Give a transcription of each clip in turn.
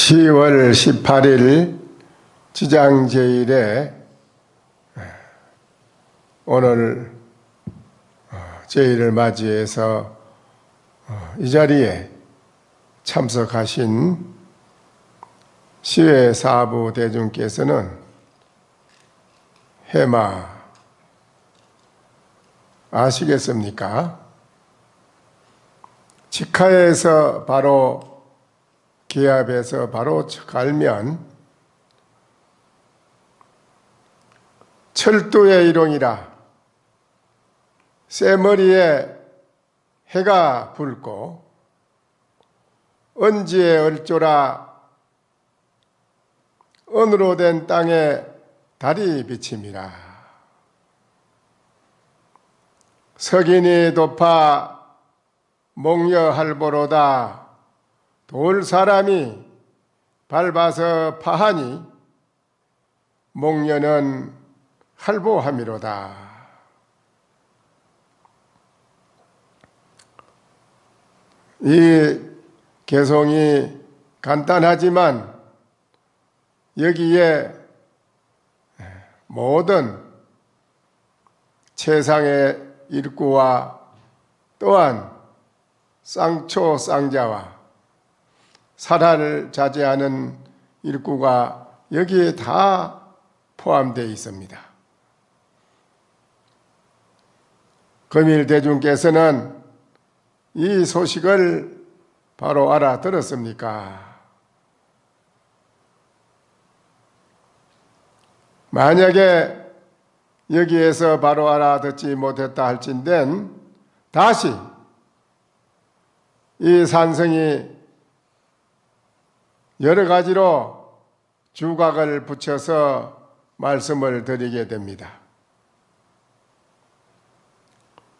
10월 18일 지장제일에 오늘 제일을 맞이해서 이 자리에 참석하신 시외 사부 대중께서는 해마 아시겠습니까? 직하에서 바로 기압에서 바로 갈면 철도의 일용이라 쇠머리에 해가 붉고 언지에 얼조라 언으로 된 땅에 달이 비침이라. 석인이 높아 목려할보로다. 돌 사람이 밟아서 파하니 목려는 할보함이로다. 이 개송이 간단하지만 여기에 모든 세상의 일구와 또한 쌍초 쌍자와 살아를 자제하는 일구가 여기에 다 포함되어 있습니다. 금일대중께서는 이 소식을 바로 알아들었습니까? 만약에 여기에서 바로 알아듣지 못했다 할진된 다시 이 산성이 여러 가지로 주각을 붙여서 말씀을 드리게 됩니다.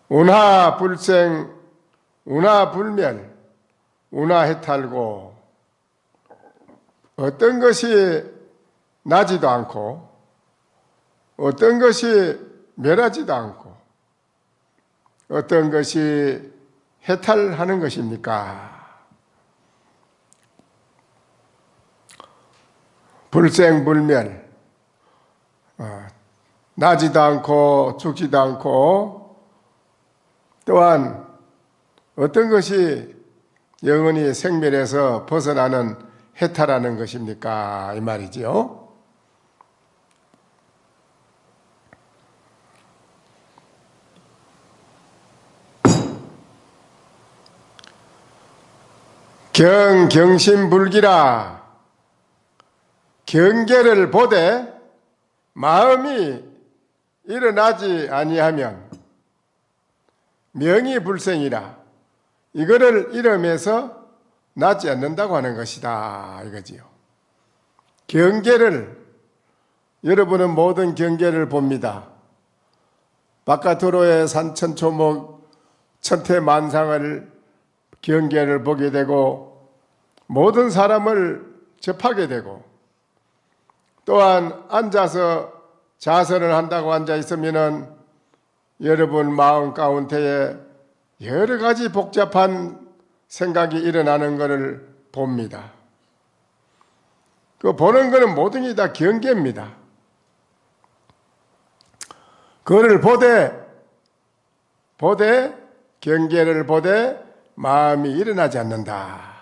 운하불생, 운하불멸, 운하해탈고 어떤 것이 나지도 않고 어떤 것이 멸하지도 않고 어떤 것이 해탈하는 것입니까? 불생불멸, 나지도 않고 죽지도 않고 또한 어떤 것이 영원히 생멸에서 벗어나는 해탈하는 것입니까? 이 말이지요. 경심불기라. 경계를 보되 마음이 일어나지 아니하면 명이 불생이라. 이거를 이름에서 나지 않는다고 하는 것이다 이거지요. 경계를, 여러분은 모든 경계를 봅니다. 바깥으로의 산천초목 천태만상을 경계를 보게 되고 모든 사람을 접하게 되고 또한 앉아서 자선을 한다고 앉아 있으면은 여러분 마음 가운데에 여러 가지 복잡한 생각이 일어나는 것을 봅니다. 그 보는 것은 모든 게 다 경계입니다. 그거를 보되 경계를 보되 마음이 일어나지 않는다.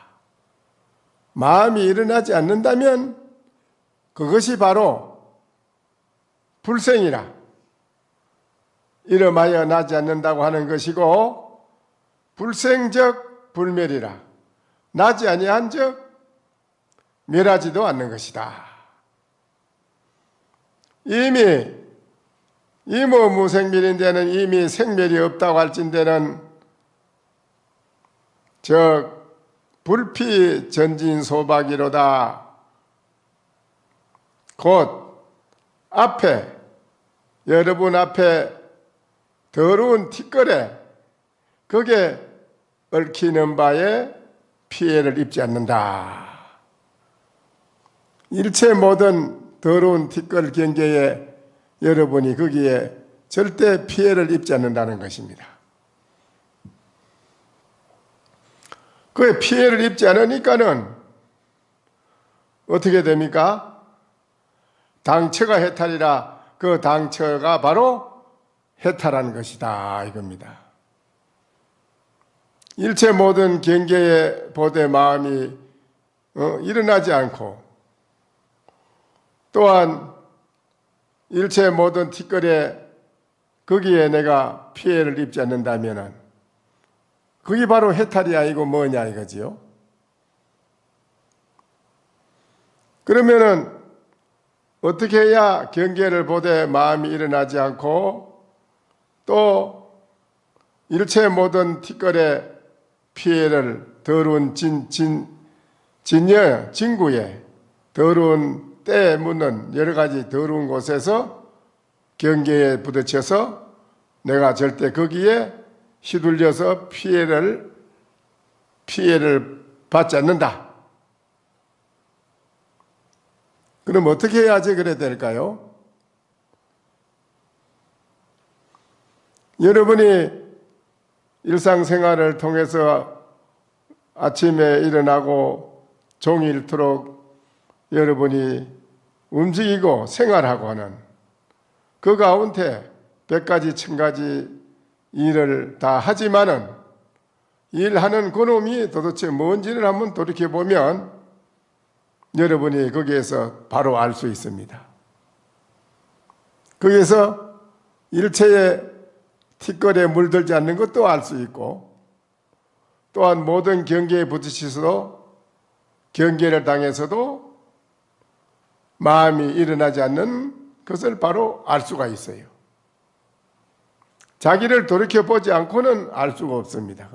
마음이 일어나지 않는다면 그것이 바로 불생이라. 이름하여 나지 않는다고 하는 것이고 불생적 불멸이라. 나지 아니한즉 멸하지도 않는 것이다. 이미 무생멸인데는 이미 생멸이 없다고 할진대는 불피 전진소박이로다. 곧 앞에 여러분 앞에 더러운 티끌에 거기에 얽히는 바에 피해를 입지 않는다. 일체 모든 더러운 티끌 경계에 여러분이 거기에 절대 피해를 입지 않는다는 것입니다. 그에 피해를 입지 않으니까는 어떻게 됩니까? 당처가 해탈이라 그 당처가 바로 해탈한 것이다 이겁니다. 일체 모든 경계에 보되 마음이 일어나지 않고 또한 일체 모든 티끌에 거기에 내가 피해를 입지 않는다면 그게 바로 해탈이 아니고 뭐냐 이거지요. 그러면은 어떻게 해야 경계를 보되 마음이 일어나지 않고 또 일체 모든 티끌에 피해를 더러운 진구에 더러운 때에 묻는 여러 가지 더러운 곳에서 경계에 부딪혀서 내가 절대 거기에 휘둘려서 피해를 받지 않는다. 그럼 어떻게 해야지 그래야 될까요? 여러분이 일상생활을 통해서 아침에 일어나고 종일토록 여러분이 움직이고 생활하고 하는 그 가운데 100가지 1000가지 일을 다 하지만은 일하는 그놈이 도대체 뭔지를 한번 돌이켜보면 여러분이 거기에서 바로 알 수 있습니다. 거기에서 일체의 티끌에 물들지 않는 것도 알 수 있고 또한 모든 경계에 부딪혀서도 경계를 당해서도 마음이 일어나지 않는 것을 바로 알 수가 있어요. 자기를 돌이켜보지 않고는 알 수가 없습니다.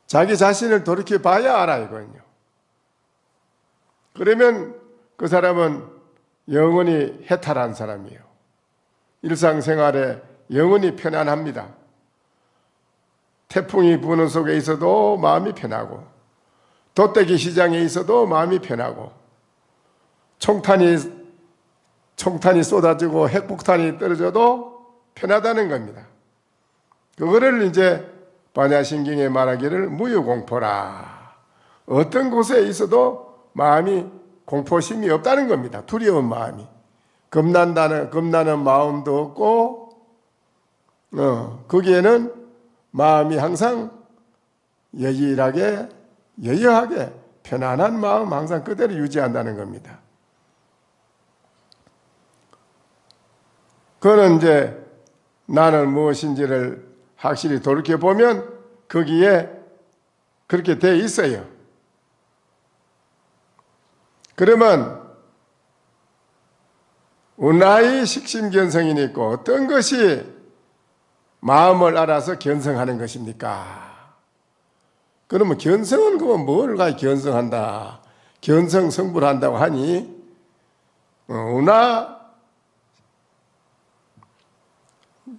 자기 자신을 돌이켜봐야 알아요. 그러면 그 사람은 영원히 해탈한 사람이에요. 일상생활에 영원히 편안합니다. 태풍이 부는 속에 있어도 마음이 편하고 돗대기 시장에 있어도 마음이 편하고 총탄이 쏟아지고 핵폭탄이 떨어져도 편하다는 겁니다. 그거를 이제 반야신경에 말하기를 무유공포라. 어떤 곳에 있어도 마음이 공포심이 없다는 겁니다. 두려운 마음이. 겁나는 마음도 없고 거기에는 마음이 항상 여유하게 편안한 마음 항상 그대로 유지한다는 겁니다. 그거는 이제 나는 무엇인지를 확실히 돌이켜보면 거기에 그렇게 돼 있어요. 그러면 운하의 식심견성이 있고 어떤 것이 마음을 알아서 견성하는 것입니까? 그러면 견성은 그건 뭘 견성한다. 견성 성불 한다고 하니 운하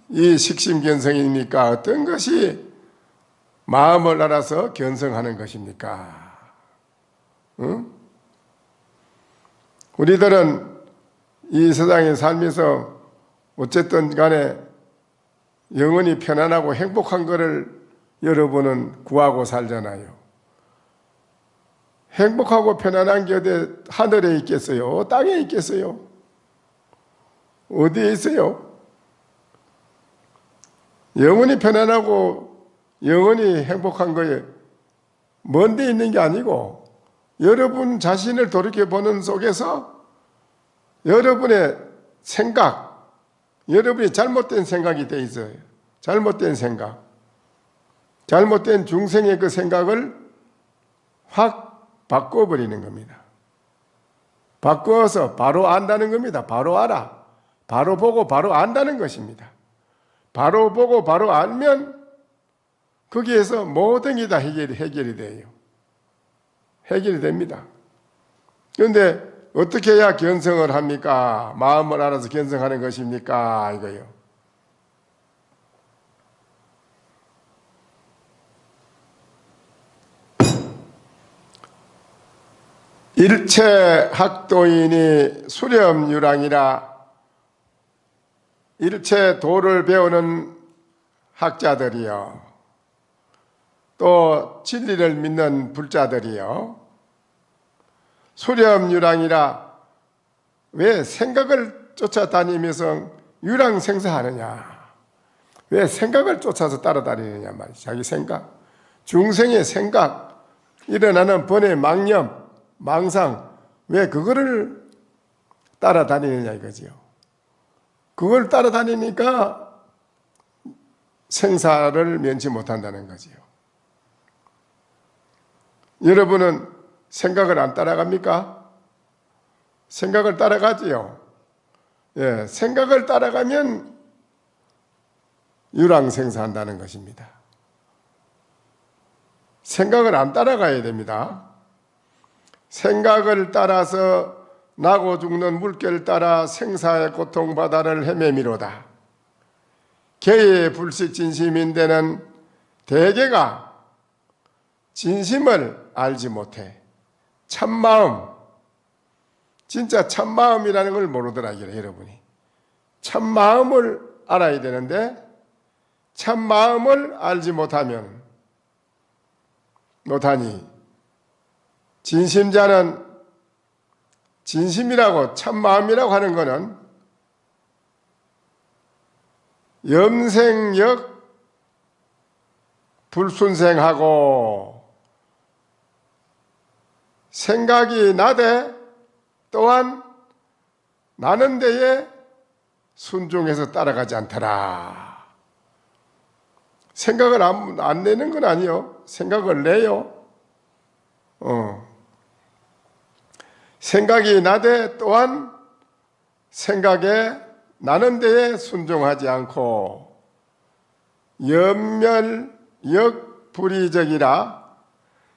이 식심견성이니까 어떤 것이 마음을 알아서 견성하는 것입니까? 응? 우리들은 이 세상에 살면서 어쨌든 간에 영원히 편안하고 행복한 것을 여러분은 구하고 살잖아요. 행복하고 편안한 게 어디 하늘에 있겠어요? 땅에 있겠어요? 어디에 있어요? 영원히 편안하고 영원히 행복한 거에 먼 데 있는 게 아니고 여러분 자신을 돌이켜보는 속에서 여러분의 생각, 여러분이 잘못된 생각이 돼 있어요. 잘못된 생각. 잘못된 중생의 그 생각을 확 바꿔버리는 겁니다. 바꿔서 바로 안다는 겁니다. 바로 알아. 바로 보고 바로 안다는 것입니다. 바로 보고 바로 알면 거기에서 모든 게 다 해결이 돼요. 해결이 됩니다. 그런데 어떻게 해야 견성을 합니까? 마음을 알아서 견성하는 것입니까? 이거요. 일체 학도인이 수렴유랑이라 일체 도를 배우는 학자들이요. 또 진리를 믿는 불자들이요. 수렴유랑이라 왜 생각을 쫓아다니면서 유랑생사하느냐? 왜 생각을 쫓아서 따라다니느냐 말이지. 자기 생각, 중생의 생각, 일어나는 번뇌, 망념, 망상, 왜 그거를 따라다니느냐 이거지요. 그걸 따라다니니까 생사를 면치 못한다는 거지요. 여러분은 생각을 안 따라갑니까? 생각을 따라가지요. 예, 생각을 따라가면 유랑생사한다는 것입니다. 생각을 안 따라가야 됩니다. 생각을 따라서 나고 죽는 물결 따라 생사의 고통 바다를 헤매미로다. 개의 불식 진심인데는 대개가 진심을 알지 못해 참마음, 진짜 참마음이라는 걸 모르더라 여러분이. 참마음을 알아야 되는데 참마음을 알지 못하니 진심자는 진심이라고 참마음이라고 하는 것은 염생역 불순생하고 생각이 나되 또한 나는 데에 순종해서 따라가지 않더라. 생각을 안 내는 건 아니요. 생각을 내요. 생각이 나되 또한 생각에 나는 데에 순종하지 않고 염멸역 불이적이라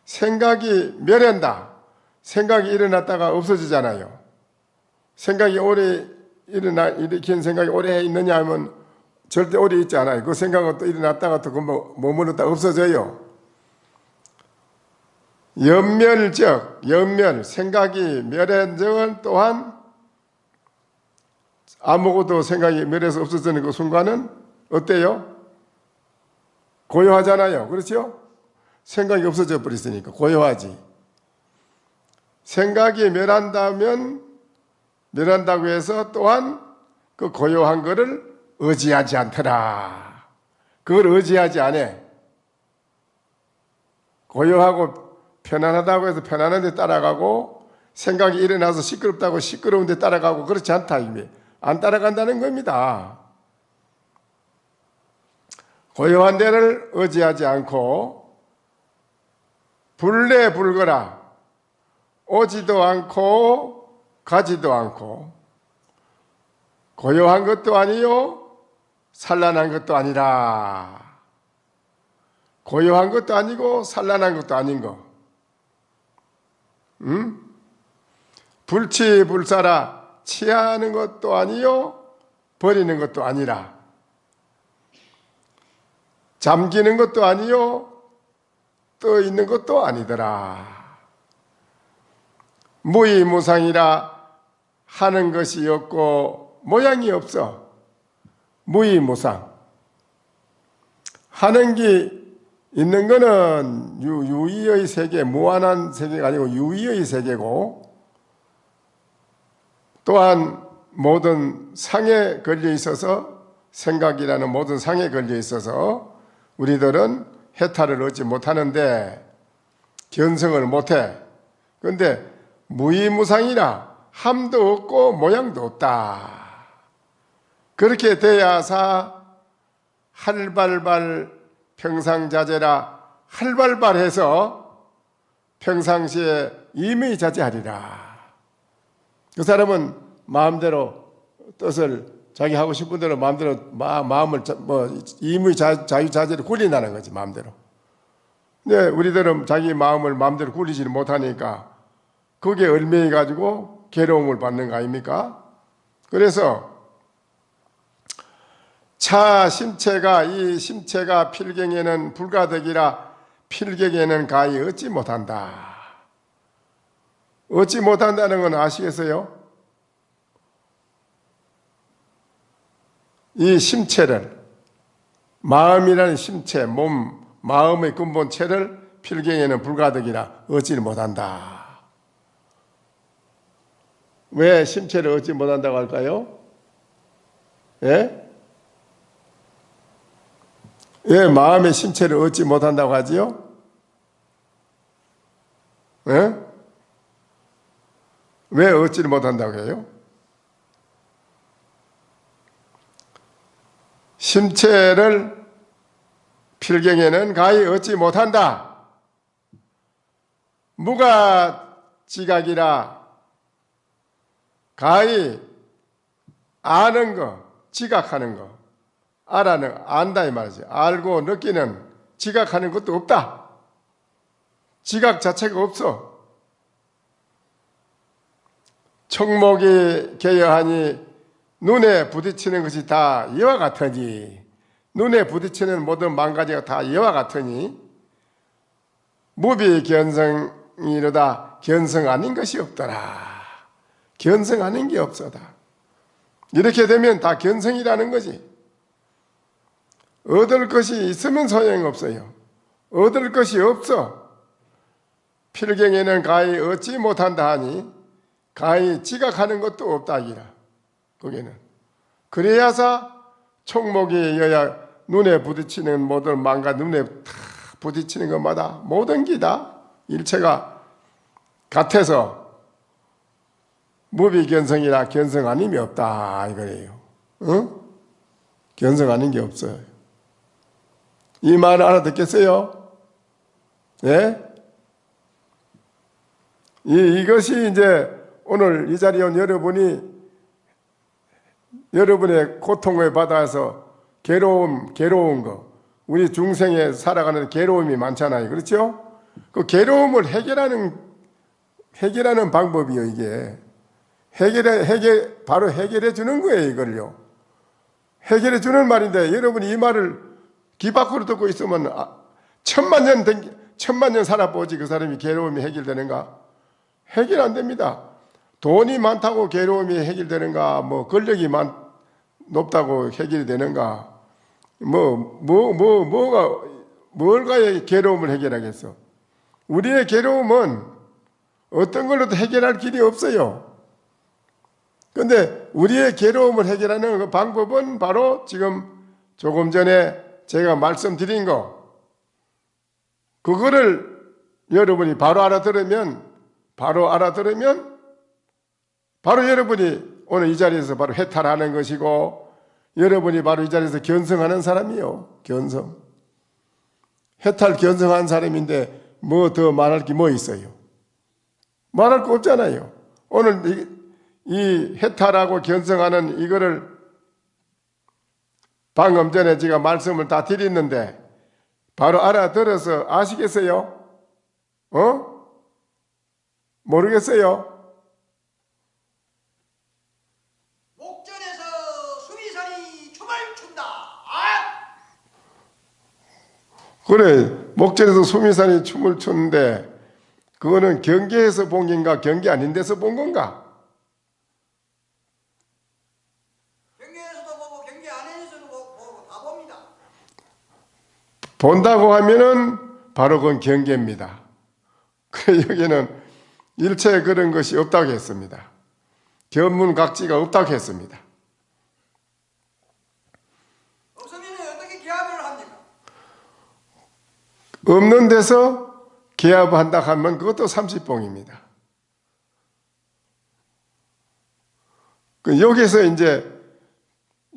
생각이 멸한다. 생각이 일어났다가 없어지잖아요. 생각이 오래 일으킨 생각이 오래 있느냐 하면 절대 오래 있지 않아요. 그 생각은 또 일어났다가 또 머물렀다 없어져요. 염멸, 생각이 멸한 적은 또한 아무것도 생각이 멸해서 없어지는 그 순간은 어때요? 고요하잖아요. 그렇죠? 생각이 없어져 버렸으니까 고요하지. 생각이 멸한다고 해서 또한 그 고요한 거를 의지하지 않더라. 그걸 의지하지 않아. 고요하고 편안하다고 해서 편안한 데 따라가고 생각이 일어나서 시끄럽다고 시끄러운 데 따라가고 그렇지 않다. 안 따라간다는 겁니다. 고요한 데를 의지하지 않고 불내불거라 오지도 않고 가지도 않고 고요한 것도 아니요 산란한 것도 아니라 고요한 것도 아니고 산란한 것도 아닌 거. 불치불사라 취하는 것도 아니요 버리는 것도 아니라 잠기는 것도 아니요 떠 있는 것도 아니더라. 무의무상이라 하는 것이 없고 모양이 없어. 무의무상. 하는 게 있는 거는 유의의 세계, 무한한 세계가 아니고 유의의 세계고 또한 모든 상에 걸려 있어서 생각이라는 모든 상에 걸려 있어서 우리들은 해탈을 얻지 못하는데 견성을 못해. 그런데 무의무상이라 함도 없고 모양도 없다. 그렇게 돼야사 할발발 평상자제라 할발발해서 평상시에 임의자제하리라. 그 사람은 마음대로 뜻을 자기 하고 싶은 대로 마음대로 마음을 임의자유자재를 굴린다는 거지 마음대로. 근데 우리들은 자기 마음을 마음대로 굴리지를 못하니까 그게 얽매여 가지고 괴로움을 받는 거 아닙니까? 그래서 이 심체가 필경에는 불가득이라 필경에는 가히 얻지 못한다. 얻지 못한다는 건 아시겠어요? 이 심체를 마음이라는 심체, 마음의 근본체를 필경에는 불가득이라 얻지를 못한다. 왜 심체를 얻지 못한다고 할까요? 예? 왜 마음의 심체를 얻지 못한다고 하지요? 예? 왜 얻지를 못한다고 해요? 심체를 필경에는 가히 얻지 못한다. 무가 지각이라 가히 아는 거, 지각하는 거, 안다 이 말이지. 알고 느끼는, 지각하는 것도 없다. 지각 자체가 없어. 청목이 개여하니 눈에 부딪히는 것이 다 이와 같으니, 눈에 부딪히는 모든 망가지가 다 이와 같으니 무비견성이로다. 견성 아닌 것이 없더라. 견성 아닌 게 없어다. 이렇게 되면 다 견성이라는 거지. 얻을 것이 있으면 소용없어요. 얻을 것이 없어. 필경에는 가히 얻지 못한다 하니 가히 지각하는 것도 없다 하기라. 거기는 그래야사 총목이 여야 눈에 부딪히는 모든 망가 눈에 다 부딪히는 것마다 모든 게 다 일체가 같아서 무비견성이라 견성 아님이 없다 이거예요. 응? 견성 아닌 게 없어요. 이 말을 알아듣겠어요? 예? 이것이 이제 오늘 이 자리에 온 여러분의 고통을 받아서 괴로운 거, 우리 중생에 살아가는 괴로움이 많잖아요. 그렇죠? 그 괴로움을 해결하는 방법이요, 이게. 바로 해결해 주는 거예요, 이걸요. 해결해 주는 말인데, 여러분이 이 말을 귀 밖으로 듣고 있으면, 천만 년 살아보지 그 사람이 괴로움이 해결되는가? 해결 안 됩니다. 돈이 많다고 괴로움이 해결되는가? 뭐, 권력이 높다고 해결이 되는가? 뭘가의 괴로움을 해결하겠어? 우리의 괴로움은 어떤 걸로도 해결할 길이 없어요. 그런데 우리의 괴로움을 해결하는 그 방법은 바로 지금 조금 전에 제가 말씀드린 거, 그거를 여러분이 바로 알아들으면 바로 여러분이 오늘 이 자리에서 바로 해탈하는 것이고, 여러분이 바로 이 자리에서 견성하는 사람이요. 견성. 해탈 견성한 사람인데 뭐 더 말할 게 뭐 있어요? 말할 거 없잖아요. 오늘 이 해탈하고 견성하는 이거를 방금 전에 제가 말씀을 다 드렸는데 바로 알아들어서 아시겠어요? 모르겠어요? 목전에서 수미산이 춤을 춘다. 그래, 목전에서 수미산이 춤을 추는데 그거는 경계에서 본 건가, 경계 아닌 데서 본 건가? 경계에서도 보고 경계 안에서도 보고 다 봅니다. 본다고 하면은 바로 그건 경계입니다. 그래, 여기는 일체에 그런 것이 없다고 했습니다. 견문각지가 없다고 했습니다. 없으면 어떻게 기합을 합니까? 없는 데서 개합한다 하면 그것도 30봉입니다.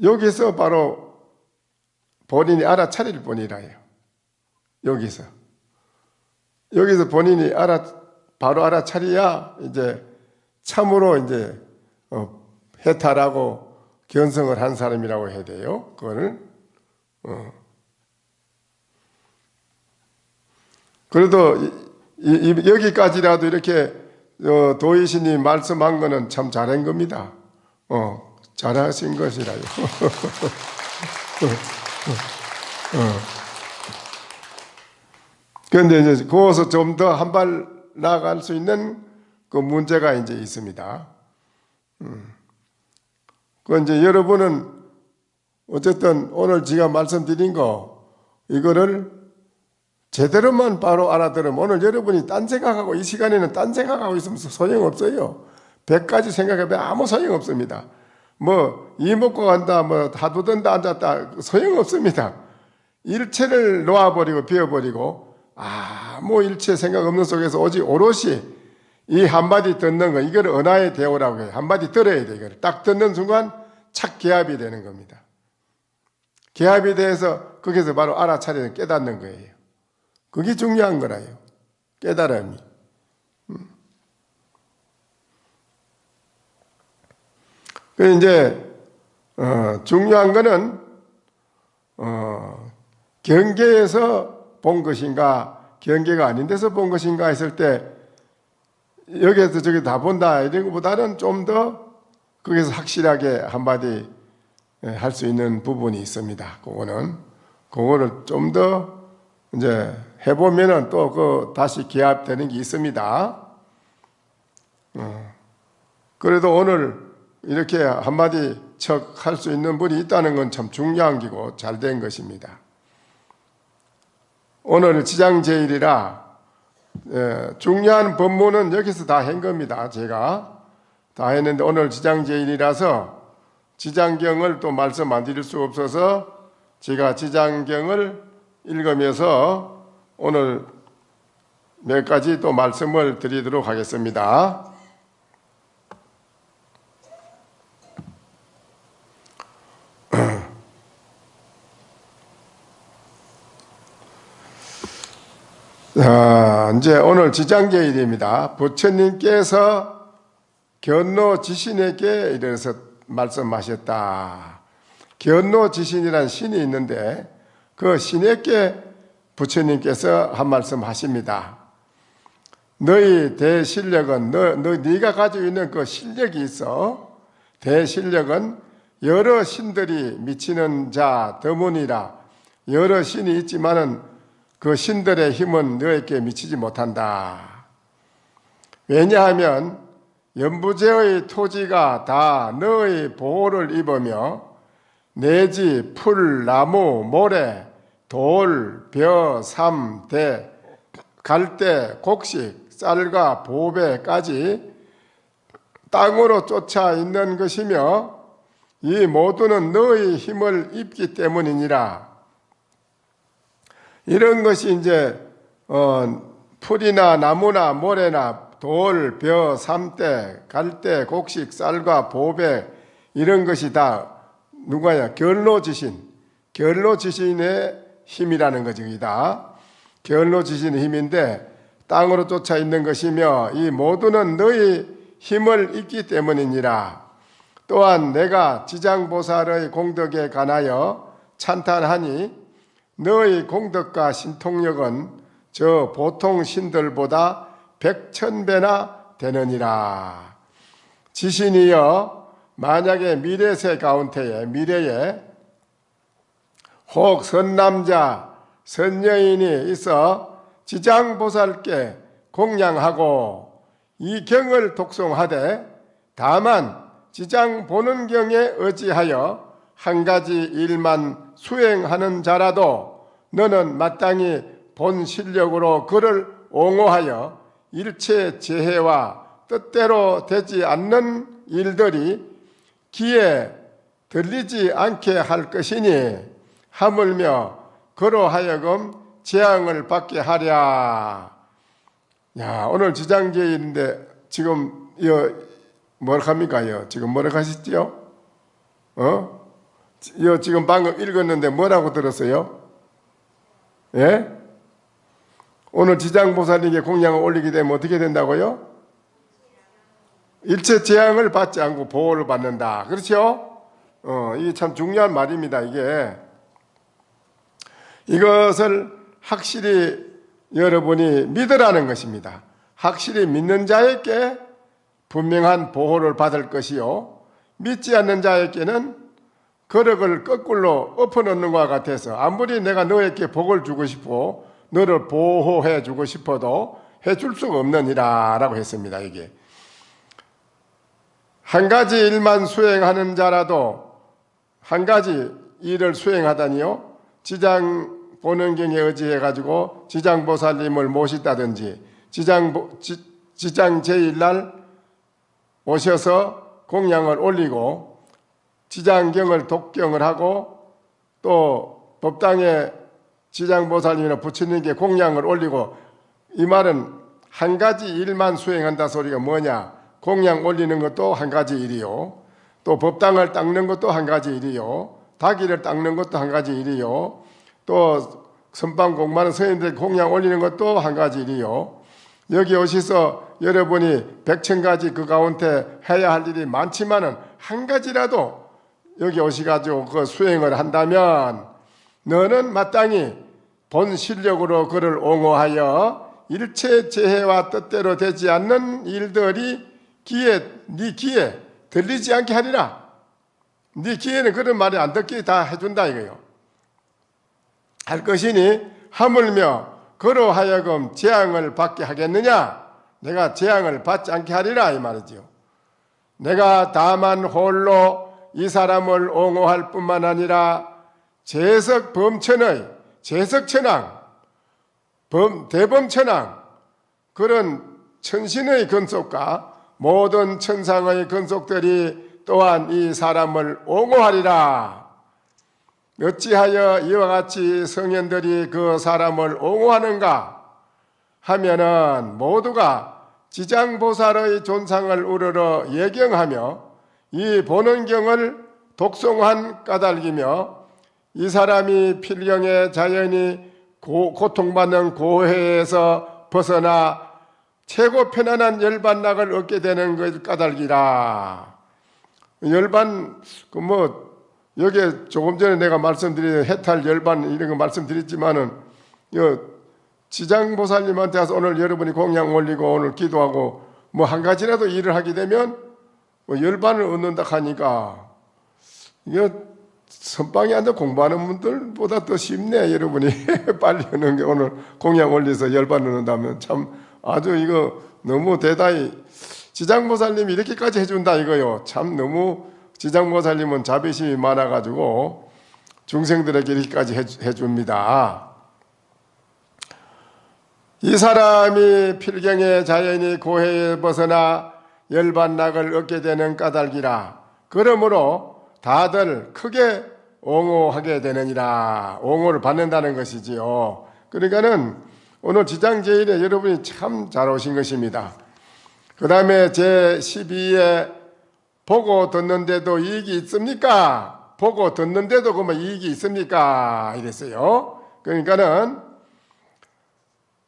여기서 바로 본인이 알아차릴 뿐이라요. 여기서 본인이 바로 알아차려야 이제 참으로 이제 해탈하고 견성을 한 사람이라고 해야 돼요. 그거를 그래도 여기까지라도 이렇게 도의신이 말씀한 거는 참 잘한 겁니다. 잘하신 것이라요. 그런데 이제 거기서 좀 더 한 발 나아갈 수 있는 그 문제가 이제 있습니다. 그 이제 여러분은 어쨌든 오늘 제가 말씀드린 거 이거를 제대로만 바로 알아들으면 오늘 여러분이 딴 생각하고 이 시간에는 딴 생각하고 있으면 소용없어요. 100가지 생각해도 아무 소용없습니다. 뭐 이 먹고 간다, 뭐 하도 든다 앉았다 소용없습니다. 일체를 놓아버리고 비워버리고 아무 일체 생각 없는 속에서 오직 오롯이 이 한마디 듣는 거, 이걸 언하의 대오라고 해요. 한마디 들어야 돼. 이걸 딱 듣는 순간 착 개합이 되는 겁니다. 개합이 돼서 거기서 바로 알아차리는 깨닫는 거예요. 그게 중요한 거라요. 깨달음이. 그 이제 중요한 거는 경계에서 본 것인가, 경계가 아닌 데서 본 것인가 했을 때 여기에서 저기 다 본다 이런 것보다는 좀 더 거기서 확실하게 한마디 할 수 있는 부분이 있습니다. 그거를 좀 더 이제 해보면은 또 그 다시 기합되는 게 있습니다. 그래도 오늘 이렇게 한마디 척 할 수 있는 분이 있다는 건 참 중요한 기고 잘 된 것입니다. 오늘 지장제일이라 중요한 법문은 여기서 다 한 겁니다. 제가 다 했는데 오늘 지장제일이라서 지장경을 또 말씀 안 드릴 수 없어서 제가 지장경을 읽으면서 오늘 몇 가지 또 말씀을 드리도록 하겠습니다. 이제 오늘 지장제일입니다. 부처님께서 견노지신에게 이래서 말씀하셨다. 견노지신이라는 신이 있는데 그 신에게 부처님께서 한 말씀 하십니다. 너희 대실력은 네가 가지고 있는 그 실력이 있어. 대실력은 여러 신들이 미치는 자 드문이라. 여러 신이 있지만은 그 신들의 힘은 너에게 미치지 못한다. 왜냐하면 연부제의 토지가 다 너의 보호를 입으며 내지 풀, 나무, 모래, 돌, 벼, 삼, 대, 갈대, 곡식, 쌀과 보배까지 땅으로 쫓아 있는 것이며 이 모두는 너의 힘을 입기 때문이니라. 이런 것이 이제 풀이나 나무나 모래나 돌, 벼, 삼대, 갈대, 곡식, 쌀과 보배 이런 것이 다 누가야? 견노지신, 견노지신의 힘이라는 것입니다. 견노지신의 힘인데 땅으로 쫓아 있는 것이며 이 모두는 너희 힘을 입기 때문이니라. 또한 내가 지장보살의 공덕에 관하여 찬탄하니 너의 공덕과 신통력은 저 보통 신들보다 100,000배나 되느니라. 지신이여 만약에 미래세 가운데에 미래에 혹 선남자 선여인이 있어 지장보살께 공양하고 이 경을 독송하되 다만 지장 보는 경에 의지하여 한 가지 일만 수행하는 자라도 너는 마땅히 본 실력으로 그를 옹호하여 일체 재해와 뜻대로 되지 않는 일들이 귀에 들리지 않게 할 것이니 하물며 그로 하여금 재앙을 받게 하랴. 야, 오늘 지장제일인데 지금 뭐라 합니까? 지금 뭐라 하시지요? 지금 방금 읽었는데 뭐라고 들었어요? 예? 오늘 지장보살님께 공양을 올리게 되면 어떻게 된다고요? 일체 재앙을 받지 않고 보호를 받는다. 그렇죠? 이게 참 중요한 말입니다. 이것을 확실히 여러분이 믿으라는 것입니다. 확실히 믿는 자에게 분명한 보호를 받을 것이요. 믿지 않는 자에게는 거력을 거꾸로 엎어놓는 것과 같아서 아무리 내가 너에게 복을 주고 싶고 너를 보호해 주고 싶어도 해줄 수가 없느니라 라고 했습니다. 이게 한 가지 일만 수행하는 자라도 한 가지 일을 수행하다니요, 지장 보는 경에 의지해 가지고 지장보살님을 모신다든지 지장 제일날 오셔서 공양을 올리고 지장경을 독경을 하고 또 법당에 지장보살님이나 부처님께 공양을 올리고, 이 말은 한 가지 일만 수행한다 소리가 뭐냐? 공양 올리는 것도 한 가지 일이요, 또 법당을 닦는 것도 한 가지 일이요, 다기를 닦는 것도 한 가지 일이요, 또 선방 공부하는 스님들 공양 올리는 것도 한 가지 일이요. 여기 오셔서 여러분이 100,000가지 그 가운데 해야 할 일이 많지만은 한 가지라도 여기 오셔가지고 그 수행을 한다면 너는 마땅히 본 실력으로 그를 옹호하여 일체 재해와 뜻대로 되지 않는 일들이 네 귀에 들리지 않게 하리라. 네 귀에는 그런 말이 안 듣게 다 해준다 이거요. 할 것이니 하물며 그로 하여금 재앙을 받게 하겠느냐? 내가 재앙을 받지 않게 하리라 이 말이지요. 내가 다만 홀로 이 사람을 옹호할 뿐만 아니라 재석범천의 재석천왕, 대범천왕, 그런 천신의 근속과 모든 천상의 근속들이 또한 이 사람을 옹호하리라. 어찌하여 이와 같이 성현들이 그 사람을 옹호하는가 하면은 모두가 지장보살의 존상을 우러러 예경하며 이 보는 경을 독송한 까닭이며, 이 사람이 필경의 자연이 고통받는 고해에서 벗어나 최고 편안한 열반락을 얻게 되는 것 까닭이라. 열반 여기에 조금 전에 내가 말씀드린 해탈 열반 이런 거 말씀드렸지만은 지장보살님한테 와서 오늘 여러분이 공양 올리고 오늘 기도하고 뭐 한 가지라도 일을 하게 되면 열반을 얻는다 하니까 이게 선방에 앉아 공부하는 분들보다 더 쉽네. 여러분이 빨리 하는 게 오늘 공양 올려서 열반 얻는다면 참 아주 이거 너무 대단히 지장보살님이 이렇게까지 해준다 이거요. 참 너무 지장보살님은 자비심이 많아가지고 중생들에게 이렇게까지 해줍니다. 이 사람이 필경의 자연이 고해에 벗어나 열반락을 얻게 되는 까닭이라. 그러므로 다들 크게 옹호하게 되느니라. 옹호를 받는다는 것이지요. 그러니까는 오늘 지장제일에 여러분이 참 잘 오신 것입니다. 그 다음에 제12에 보고 듣는데도 이익이 있습니까? 보고 듣는데도 그러면 이익이 있습니까? 이랬어요. 그러니까는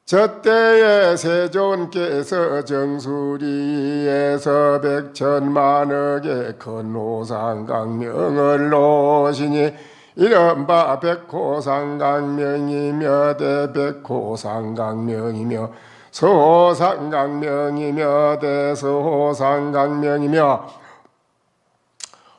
저때에 세존께서 정수리에서 100,000만억의 큰 호상강명을 놓으시니 이른바 백호상강명이며 대백호상강명이며 서호상강명이며 대서호상강명이며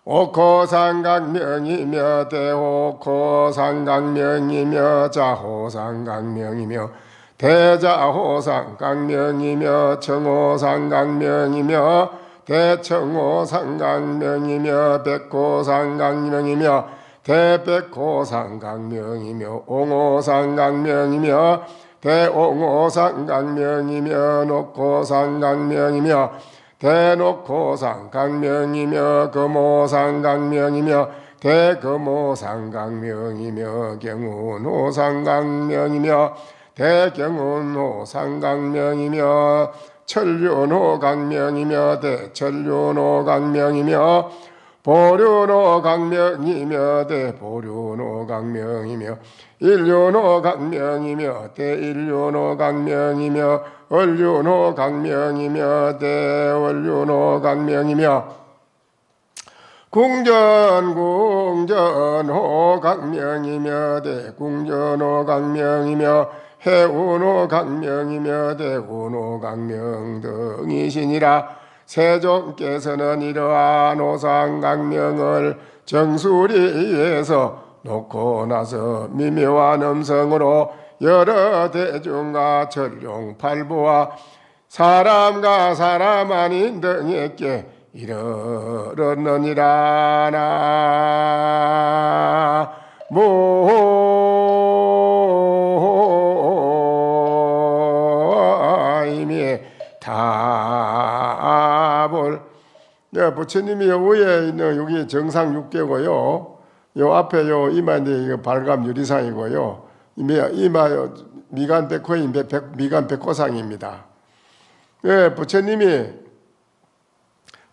옥호상강명이며 대옥호상강명이며 자호상강명이며 대자호상강명이며 청호상강명이며 대청호상강명이며 백호상강명이며 대백호상강명이며 옹호상강명이며 대옹호상강명이며 녹호상강명이며 대녹호상강명이며 금호상강명이며 대금호상강명이며 경운호상강명이며 대경운호상강명이며 천륜호강명이며 대천륜호강명이며 보륜호강명이며 대보륜호강명이며 일륜호강명이며 대일륜호강명이며 얼륜호강명이며 대얼륜호강명이며 궁전호강명이며 대궁전호강명이며 해운호강명이며 대운호강명 등이시니라. 세종께서는 이러한 호상강명을 정수리에서 놓고 나서 미묘한 음성으로 여러 대중과 전룡팔부와 사람과 사람 아닌 등에게 이르렀느니라. 나모임이 답을 부처님이 요 위에 있는 여기 정상 6개고요. 요 앞에 요 이마인데 이거 발감 유리상이고요. 이마 미간 백호인 미간 백호상입니다. 예, 부처님이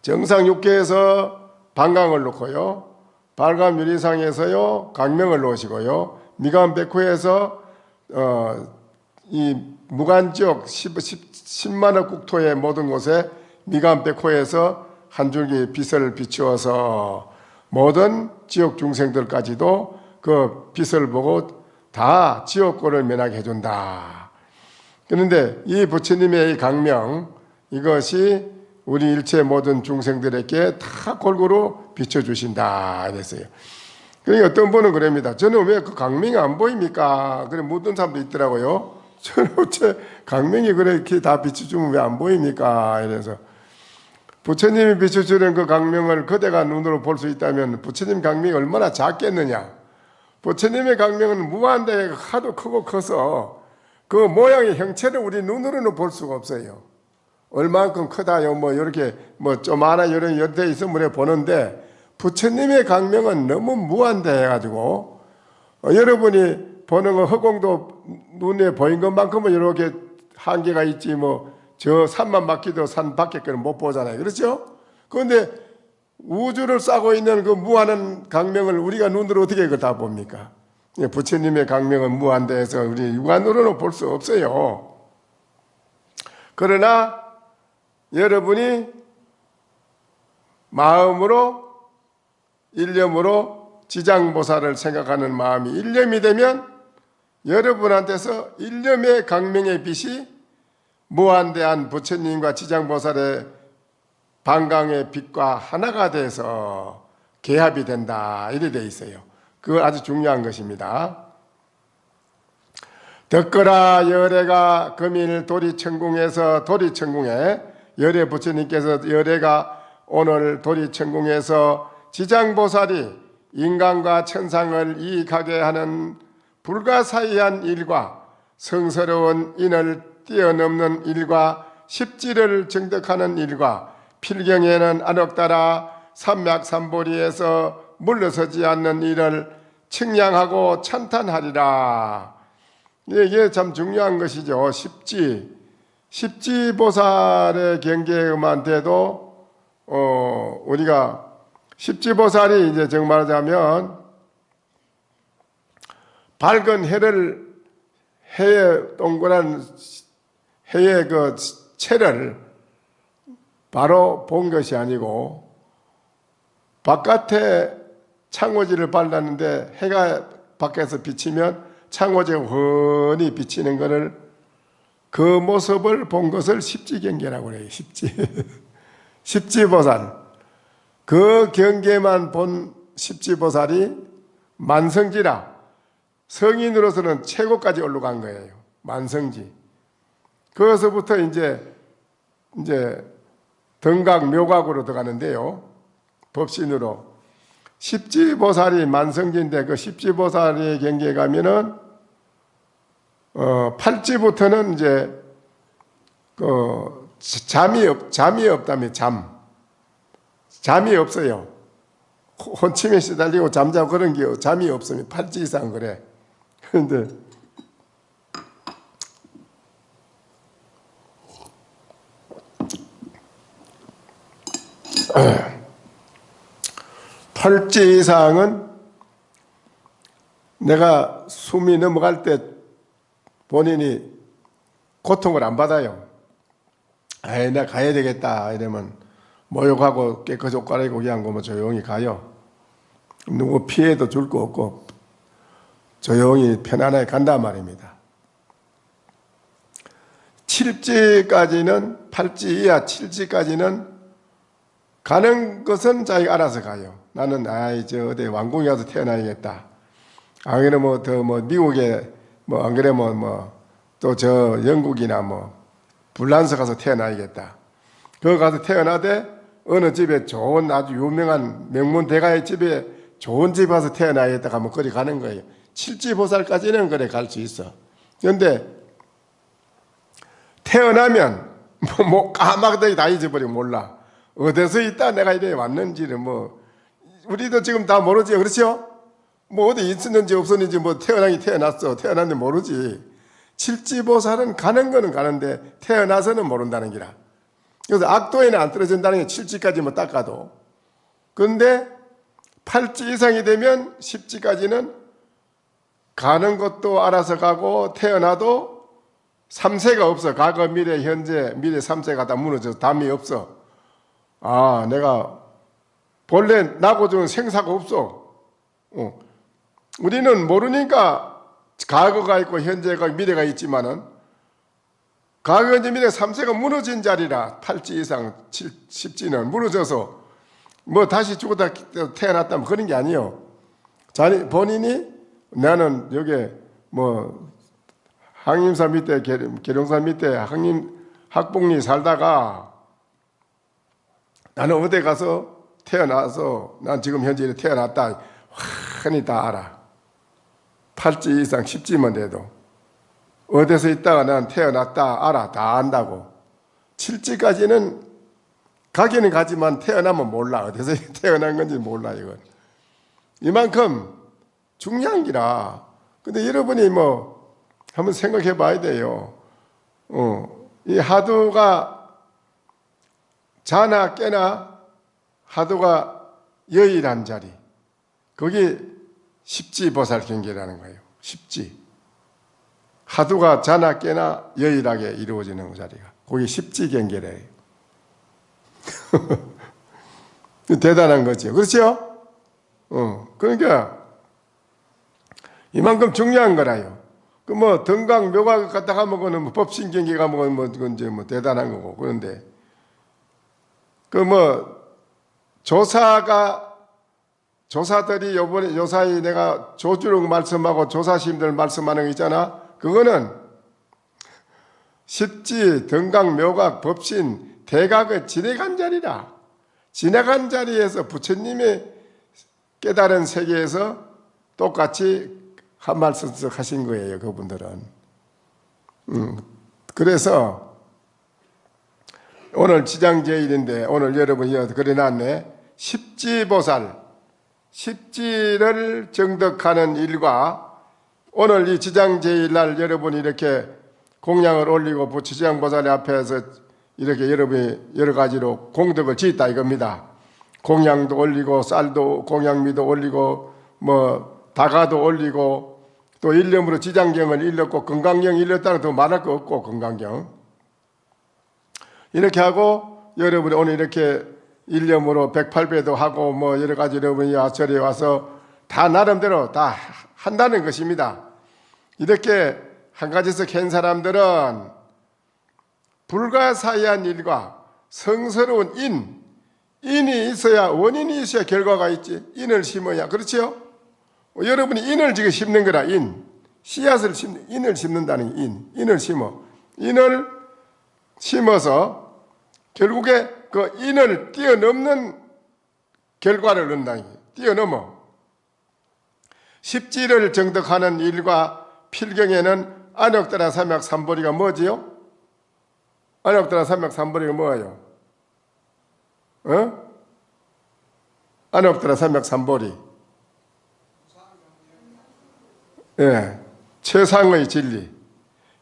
정상 6개에서 방광을 놓고요. 발감 유리상에서요 강명을 놓으시고요. 미간 백호에서 이 무간지옥 10만억 국토의 모든 곳에 미간 백호에서 한 줄기 빛을 비추어서 모든 지옥 중생들까지도 그 빛을 보고 다 지옥고를 면하게 해준다. 그런데 이 부처님의 이 강명, 이것이 우리 일체 모든 중생들에게 다 골고루 비춰주신다 이랬어요. 그러니까 어떤 분은 그럽니다. 저는 왜 그 강명이 안 보입니까? 그래 묻는 사람도 있더라고요. 저는 어째 강명이 그렇게 다 비춰주면 왜 안 보입니까? 이래서 부처님이 비춰주는 그 강명을 그대가 눈으로 볼 수 있다면 부처님 강명이 얼마나 작겠느냐. 부처님의 강명은 무한대에 하도 크고 커서 그 모양의 형체를 우리 눈으로는 볼 수가 없어요. 얼만큼 크다요, 뭐 이렇게 뭐 조만한 이런 열대 있으면 보는데 부처님의 강명은 너무 무한대 해가지고 여러분이 보는 거 허공도 눈에 보인 것만큼은 이렇게 한계가 있지 뭐 저 산만 막히도 산 밖에 거는 못 보잖아요. 그렇죠? 그런데 우주를 싸고 있는 그 무한한 강명을 우리가 눈으로 어떻게 그걸 다 봅니까? 부처님의 강명은 무한대해서 우리 육안으로는 볼 수 없어요. 그러나 여러분이 마음으로 일념으로 지장보살을 생각하는 마음이 일념이 되면 여러분한테서 일념의 강명의 빛이 무한대한 부처님과 지장보살의 방광의 빛과 하나가 돼서 개합이 된다 이래 돼 있어요. 그거 아주 중요한 것입니다. 덕거라 열애가 금일 도리천궁에서 도리천궁에 열애 부처님께서 열애가 오늘 도리천궁에서 지장보살이 인간과 천상을 이익하게 하는 불가사의한 일과 성스러운 인을 뛰어넘는 일과 십지를 정득하는 일과 필경에는 안혹따라 삼맥삼보리에서 물러서지 않는 일을 측량하고 찬탄하리라. 이게 참 중요한 것이죠. 십지보살의 경계만 돼도 우리가 십지보살이 이제 정말 말하자면 밝은 해의 동그란 해의 그 채를 바로 본 것이 아니고 바깥에 창호지를 발랐는데 해가 밖에서 비치면 창호지가 훤히 비치는 것을 그 모습을 본 것을 십지경계라고 그래요. 십지보살. 그 경계만 본 십지보살이 만성지라 성인으로서는 최고까지 올라간 거예요. 만성지. 거기서부터 이제 등각 묘각으로 들어가는데요. 법신으로. 십지보살이 만성지인데 그 십지보살의 경계에 가면은 팔지부터는 이제 그 잠이 없다면 잠이 없어요. 혼침에 시달리고 잠자고 그런 게 잠이 없으면 팔지 이상 그래. 그런데 팔지 이상은 내가 숨이 넘어갈 때 본인이 고통을 안 받아요. 아이, 내가 가야 되겠다 이러면 모욕하고 깨끗이 옷 갈아입고 그냥 뭐 조용히 가요. 누구 피해도 줄 거 없고 조용히 편안하게 간단 말입니다. 7지까지는 8지 이하 7지까지는 가는 것은 자기가 알아서 가요. 나는 저 어디 왕궁에 가서 태어나야겠다. 안 그러면 미국에 안 그러면 또 저 영국이나 불란서 가서 태어나야겠다. 거기 가서 태어나되 어느 집에 좋은 아주 유명한 명문 대가의 집에 좋은 집 가서 태어나야겠다 하면 거기 가는 거예요. 7지보살까지는 그래 갈 수 있어. 그런데 태어나면 까맣게 다 잊어버리고 몰라. 어디서 있다 내가 이래 왔는지를 뭐 우리도 지금 다 모르지, 그렇죠? 뭐 어디 있었는지 없었는지 뭐 태어났어 태어났는데 모르지. 칠지보살은 가는 거는 가는데 태어나서는 모른다는 기라. 그래서 악도에는 안 떨어진다는 게 칠지까지 뭐 닦아도. 그런데 팔지 이상이 되면 십지까지는 가는 것도 알아서 가고 태어나도 삼세가 없어. 과거, 미래, 현재, 미래 삼세가 다 무너져서 담이 없어. 아, 내가 본래 나고 죽은 생사가 없어. 우리는 모르니까 과거가 있고 현재가 미래가 있지만은 과거, 현재, 미래 삼세가 무너진 자리라 팔지 이상, 십지는 무너져서 뭐 다시 죽었다 태어났다면 그런 게 아니요. 본인이 나는 여기 뭐 항림사 밑에 계룡산 밑에 학봉리 살다가 나는 어디 가서 태어나서 난 지금 현재 태어났다 흔히 다 알아. 팔지 이상 십지만 돼도 어디서 있다가 난 태어났다 알아. 다 안다고. 칠지까지는 가기는 가지만 태어나면 몰라. 어디서 태어난 건지 몰라. 이건 이만큼 중요한 기라. 근데 여러분이 뭐 한번 생각해 봐야 돼요. 이 하두가 자나 깨나 하두가 여일한 자리, 거기 십지보살 경계라는 거예요. 십지. 하두가 자나 깨나 여일하게 이루어지는 자리가 거기 십지 경계래요. 대단한 거죠. 그렇죠? 그러니까 이만큼 중요한 거라요. 그 뭐 등강 묘각 갖다 가면 그거는 뭐 법신 경계 가면 뭐 그건 이제 뭐 대단한 거고. 그런데 그 뭐 조사들이 요번에 요사이 내가 조주룡 말씀하고 조사심들 말씀하는 거 있잖아. 그거는 십지, 등강, 묘각, 법신, 대각의 지내간 자리라. 지나간 자리에서 부처님의 깨달은 세계에서 똑같이 한 말씀 하신 거예요. 그분들은. 그래서 오늘 지장제일인데 오늘 여러분이 그려놨네. 십지보살, 십지를 정덕하는 일과 오늘 이 지장제일날 여러분이 이렇게 공양을 올리고 부처지장보살 앞에서 이렇게 여러분이 여러 가지로 공덕을 지었다 이겁니다. 공양도 올리고 쌀도 공양미도 올리고 뭐 다가도 올리고 또 일념으로 지장경을 일렀고 건강경 일렀다는 더 말할 거 없고 건강경 이렇게 하고 여러분이 오늘 이렇게 일념으로 108배도 하고 뭐 여러 가지 여러분이 절에 와서 다 나름대로 다 한다는 것입니다. 이렇게 한 가지씩 한 사람들은 불가사의한 일과 성스러운 인이 있어야 원인이 있어야 결과가 있지. 인을 심어야. 그렇지요? 여러분이 인을 지금 심는 거라. 씨앗을 심는, 인을 심는다는 인을 심어. 인을 심어서 결국에 그 인을 뛰어넘는 결과를 얻는다. 뛰어넘어. 십지를 정덕하는 일과 필경에는 안옥다라 삼약 삼보리가 뭐지요? 안옥다라 삼약 삼보리가 뭐예요? 안옥다라 삼약 삼보리. 예, 최상의 진리.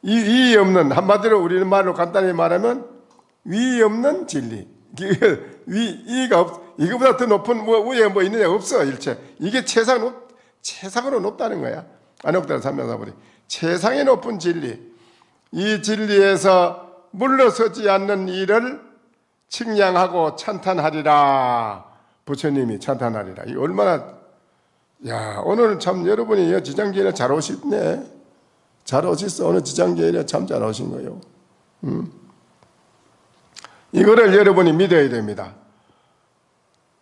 위 없는, 한마디로 우리는 말로 간단히 말하면 위 없는 진리. 이가 없, 이거보다 더 높은 위에 뭐 있느냐 없어 일체. 이게 최상으로 높다는 거야. 안옥다라 삼약 삼보리. 최상의 높은 진리. 이 진리에서 물러서지 않는 일을 칭량하고 찬탄하리라. 부처님이 찬탄하리라. 이 얼마나 야, 오늘 참 여러분이 지장계에 잘 오셨네. 잘 오셨어. 오늘 지장계에 참 잘 오신 거예요. 이거를 여러분이 믿어야 됩니다.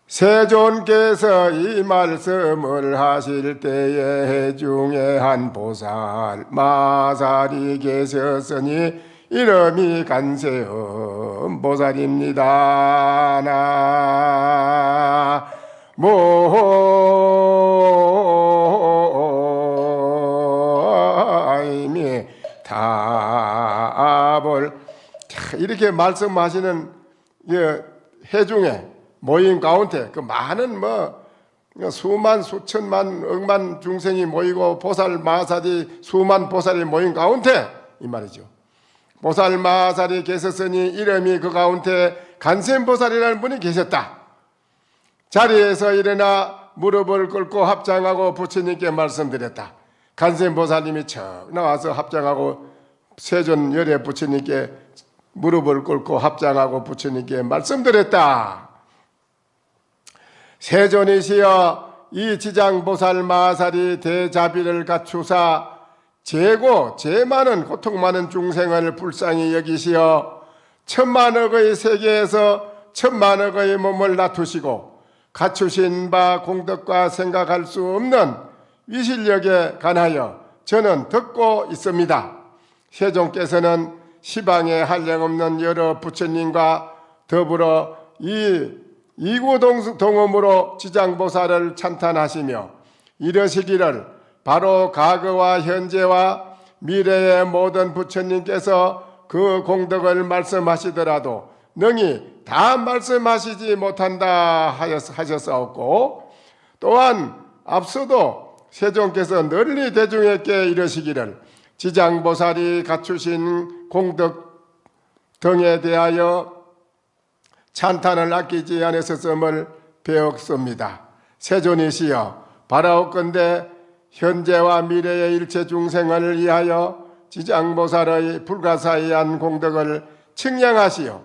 세존께서 이 말씀을 하실 때에 중에 한 보살 마살이 계셨으니 이름이 간세음 보살입니다. 나모임이 답을 이렇게 말씀하시는 회중에 모인 가운데 그 많은 수만 수천만 억만 중생이 모이고 보살 마하사지 수만 보살이 모인 가운데 이 말이죠. 보살 마하사리 계셨으니 이름이 그 가운데 간센보살이라는 분이 계셨다. 자리에서 일어나 무릎을 꿇고 합장하고 부처님께 말씀드렸다. 간센보살님이 척 나와서 합장하고 세존 열애 부처님께 무릎을 꿇고 합장하고 부처님께 말씀드렸다. 세존이시여 이 지장보살 마하사리 대자비를 갖추사 재고 제 많은 고통 많은 중생을 불쌍히 여기시어 천만억의 세계에서 천만억의 몸을 놔두시고 갖추신 바 공덕과 생각할 수 없는 위실력에 관하여 저는 듣고 있습니다. 세종께서는 시방에 한량없는 여러 부처님과 더불어 이 이구동음으로 지장보살을 찬탄하시며 이러시기를 바로 과거와 현재와 미래의 모든 부처님께서 그 공덕을 말씀하시더라도 능히 다 말씀하시지 못한다 하셨사옵고 또한 앞서도 세종께서 널리 대중에게 이르시기를 지장보살이 갖추신 공덕 등에 대하여 찬탄을 아끼지 않으셨음을 배웠습니다. 세존이시여 바라옵건대 현재와 미래의 일체 중생을 위하여 지장보살의 불가사의한 공덕을 측량하시어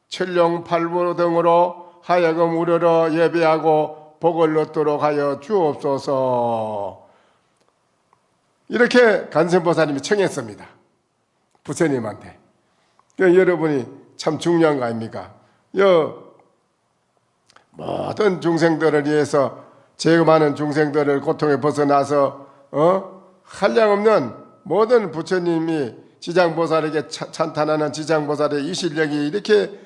천룡팔부 등으로 하여금 우러러 예배하고 복을 얻도록 하여 주옵소서. 이렇게 간센보살님이 청했습니다. 부처님한테. 여러분이 참 중요한 거 아닙니까? 모든 중생들을 위해서 죄 많은 중생들을 고통에 벗어나서 한량없는 모든 부처님이 지장보살에게 찬탄하는 지장보살의 이 실력이 이렇게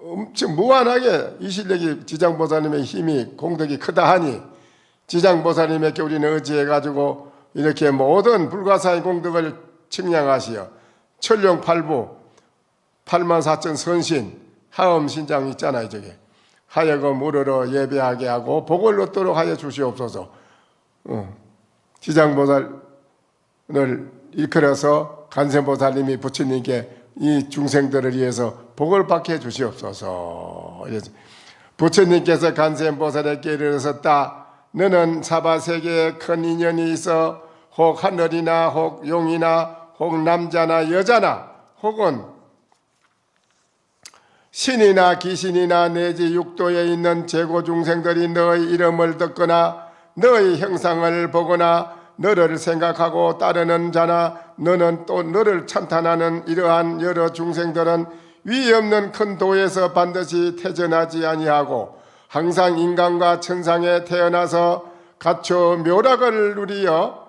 엄청 무한하게 이 실력이 지장보살님의 힘이 공덕이 크다 하니 지장보살님에게 우리는 의지해가지고 이렇게 모든 불가사의 공덕을 측량하시어 천룡팔부 84,000 선신 하엄신장 있잖아요. 저게 하여금 우러러 예배하게 하고 복을 얻도록 하여 주시옵소서. 지장보살을 일컬어서 간센보살님이 부처님께 이 중생들을 위해서 복을 받게 해 주시옵소서. 부처님께서 간센보살에게 이르셨다. 너는 사바세계에 큰 인연이 있어 혹 하늘이나 혹 용이나 혹 남자나 여자나 혹은 신이나 귀신이나 내지 육도에 있는 재고 중생들이 너의 이름을 듣거나 너의 형상을 보거나 너를 생각하고 따르는 자나 너는 또 너를 찬탄하는 이러한 여러 중생들은 위 없는 큰 도에서 반드시 태어나지 아니하고 항상 인간과 천상에 태어나서 갖춰 묘락을 누리어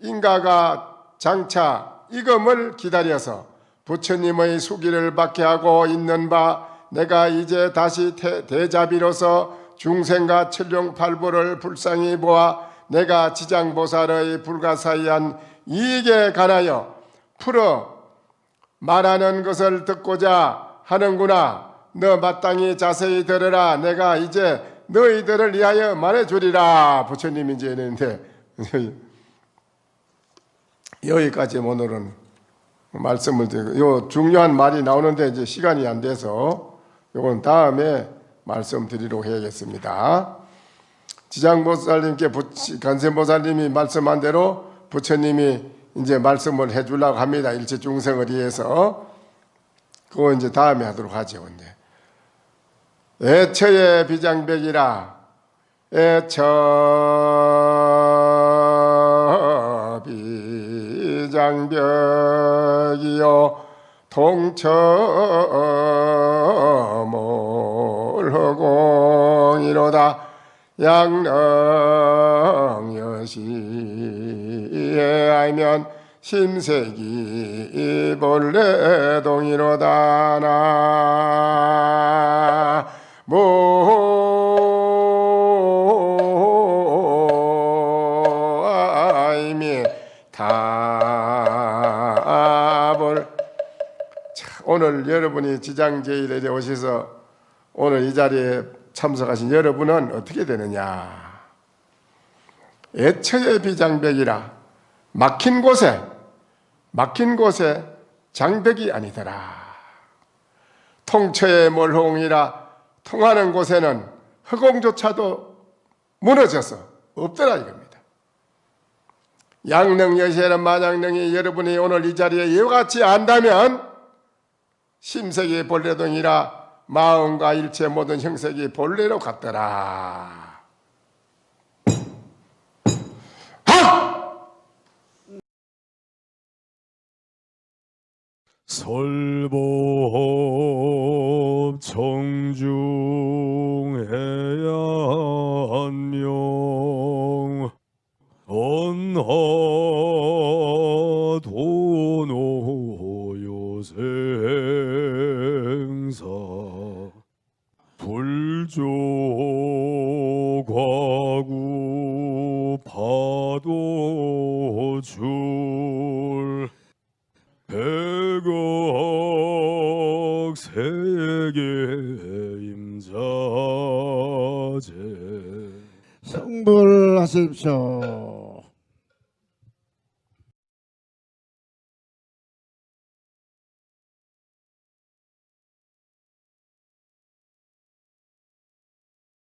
인가가 장차 이금을 기다려서 부처님의 수기를 받게 하고 있는 바 내가 이제 다시 대자비로서 중생과 천룡팔부를 불쌍히 보아 내가 지장보살의 불가사의한 이익에 관하여 풀어 말하는 것을 듣고자 하는구나. 너 마땅히 자세히 들으라. 내가 이제 너희들을 위하여 말해주리라. 부처님이 이제 이랬는데 여기까지 오늘은 말씀을 드리고 요 중요한 말이 나오는데 이제 시간이 안 돼서 요건 다음에 말씀드리도록 해야겠습니다. 지장보살님께 간센보살님이 말씀한 대로 부처님이 이제 말씀을 해주려고 합니다. 일체 중생을 위해서. 그거 이제 다음에 하도록 하죠. 근데 애처의 비장벽이라 애처 비장벽이요 통처몰허공이로다 양릉여시에 알면 심색이 본래동이로다 나모아이미 답을 오늘 여러분이 지장제일에 오셔서 오늘 이 자리에 참석하신 여러분은 어떻게 되느냐? 애처의 비장벽이라 막힌 곳에 장벽이 아니더라. 통처의 몰홍이라 통하는 곳에는 허공조차도 무너져서 없더라 이겁니다. 양능 여시에는 만양능이 여러분이 오늘 이 자리에 이와 같이 안다면 심색이 본래동이라 마음과 일체 모든 형색이 본래로 같더라. 설법 청중해야 한명 언하 도노요생사 불조과구 파도줄 백억 세계 임자제 성불하십시오.